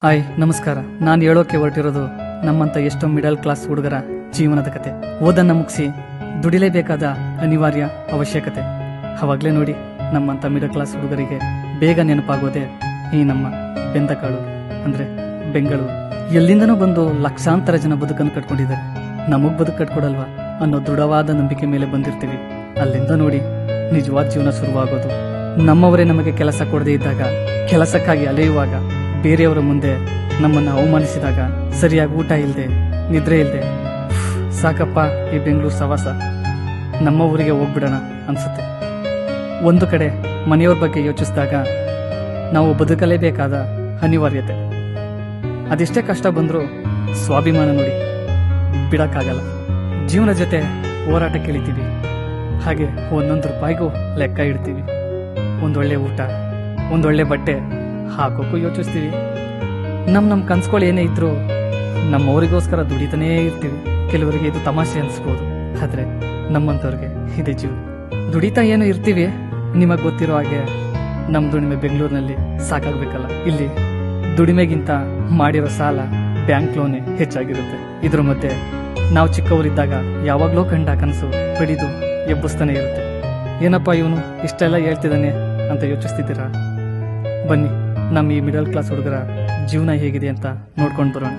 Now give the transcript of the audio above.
Hi ನಮಸ್ಕಾರ. ನಾನು ಹೇಳೋಕೆ ಹೊರಟಿರೋದು ನಮ್ಮಂತ ಎಷ್ಟೋ ಮಿಡಲ್ ಕ್ಲಾಸ್ ಹುಡುಗರ ಜೀವನದ ಕತೆ. ಓದನ್ನ ಮುಗಿಸಿ ದುಡಿಲೇಬೇಕಾದ ಅನಿವಾರ್ಯ ಅವಶ್ಯಕತೆ. ಅವಾಗ್ಲೇ ನೋಡಿ ನಮ್ಮಂತ ಮಿಡಲ್ ಕ್ಲಾಸ್ ಹುಡುಗರಿಗೆ ಬೇಗ ನೆನಪಾಗೋದೆ ಈ ನಮ್ಮ ಬೆಂದಕಾಳು ಅಂದ್ರೆ ಬೆಂಗಳೂರು. ಎಲ್ಲಿಂದನೂ ಬಂದು ಲಕ್ಷಾಂತರ ಜನ ಬದುಕನ್ನು ಕಟ್ಕೊಂಡಿದ್ದಾರೆ. ನಮಗ್ ಬದುಕು ಕಟ್ಕೊಡಲ್ವಾ ಅನ್ನೋ ದೃಢವಾದ ನಂಬಿಕೆ ಮೇಲೆ ಬಂದಿರ್ತೀವಿ. ಅಲ್ಲಿಂದ ನೋಡಿ ನಿಜವಾದ ಜೀವನ ಶುರುವಾಗೋದು. ನಮ್ಮವರೇ ನಮಗೆ ಕೆಲಸ ಕೊಡದೇ ಇದ್ದಾಗ, ಕೆಲಸಕ್ಕಾಗಿ ಅಲೆಯುವಾಗ, ಬೇರೆಯವರ ಮುಂದೆ ನಮ್ಮನ್ನ ಅವಮಾನಿಸಿದಾಗ, ಸರಿಯಾಗಿ ಊಟ ಇಲ್ಲದೆ ನಿದ್ರೆ ಇಲ್ಲದೆ ಸಾಕಪ್ಪ ಈ ಬೆಂಗಳೂರು ಸವಾಸ, ನಮ್ಮ ಊರಿಗೆ ಹೋಗ್ಬಿಡೋಣ ಅನ್ಸುತ್ತೆ. ಒಂದು ಕಡೆ ಮನೆಯವ್ರ ಬಗ್ಗೆ ಯೋಚಿಸಿದಾಗ ನಾವು ಬದುಕಲೇಬೇಕಾದ ಅನಿವಾರ್ಯತೆ. ಅದೆಷ್ಟೇ ಕಷ್ಟ ಬಂದರೂ ಸ್ವಾಭಿಮಾನ ನೋಡಿ ಬಿಡಕ್ಕಾಗಲ್ಲ. ಜೀವನ ಜೊತೆ ಹೋರಾಟ ಕೇಳಿತೀವಿ. ಹಾಗೆ ಒಂದೊಂದು ರೂಪಾಯಿಗೂ ಲೆಕ್ಕ ಇಡ್ತೀವಿ. ಒಂದೊಳ್ಳೆ ಊಟ, ಒಂದೊಳ್ಳೆ ಬಟ್ಟೆ ಹಾಕೋಕ್ಕೂ ಯೋಚಿಸ್ತೀವಿ. ನಮ್ಮ ಕನ್ಸ್ಗಳು ಏನೇ ಇದ್ರು ನಮ್ಮವರಿಗೋಸ್ಕರ ದುಡಿತಾನೇ ಇರ್ತೀವಿ. ಕೆಲವರಿಗೆ ಇದು ತಮಾಷೆ ಅನ್ಸ್ಬೋದು, ಆದ್ರೆ ನಮ್ಮಂತವ್ರಿಗೆ ಇದೇ ಜೀವ. ದುಡಿತಾ ಏನು ಇರ್ತೀವಿ. ನಿಮಗ್ ಗೊತ್ತಿರೋ ಹಾಗೆ ನಮ್ ದುಡಿಮೆ ಬೆಂಗಳೂರಿನಲ್ಲಿ ಸಾಕಾಗ್ಬೇಕಲ್ಲ. ಇಲ್ಲಿ ದುಡಿಮೆಗಿಂತ ಮಾಡಿರೋ ಸಾಲ, ಬ್ಯಾಂಕ್ ಲೋನೇ ಹೆಚ್ಚಾಗಿರುತ್ತೆ. ಇದ್ರ ಮಧ್ಯೆ ನಾವು ಚಿಕ್ಕವರಿದ್ದಾಗ ಯಾವಾಗ್ಲೋ ಕಂಡ ಕನಸು ಬೆಳೆದು ಎಬ್ಬಿಸ್ತಾನೆ ಇರುತ್ತೆ. ಏನಪ್ಪಾ ಇವನು ಇಷ್ಟೆಲ್ಲ ಹೇಳ್ತಿದ್ದಾನೆ ಅಂತ ಯೋಚಿಸ್ತಿದ್ದೀರಾ? ಬನ್ನಿ ನಮ್ಮ ಈ ಮಿಡಲ್ ಕ್ಲಾಸ್ ಹುಡುಗರ ಜೀವನ ಹೇಗಿದೆ ಅಂತ ನೋಡ್ಕೊಂಡು ಬರೋಣ.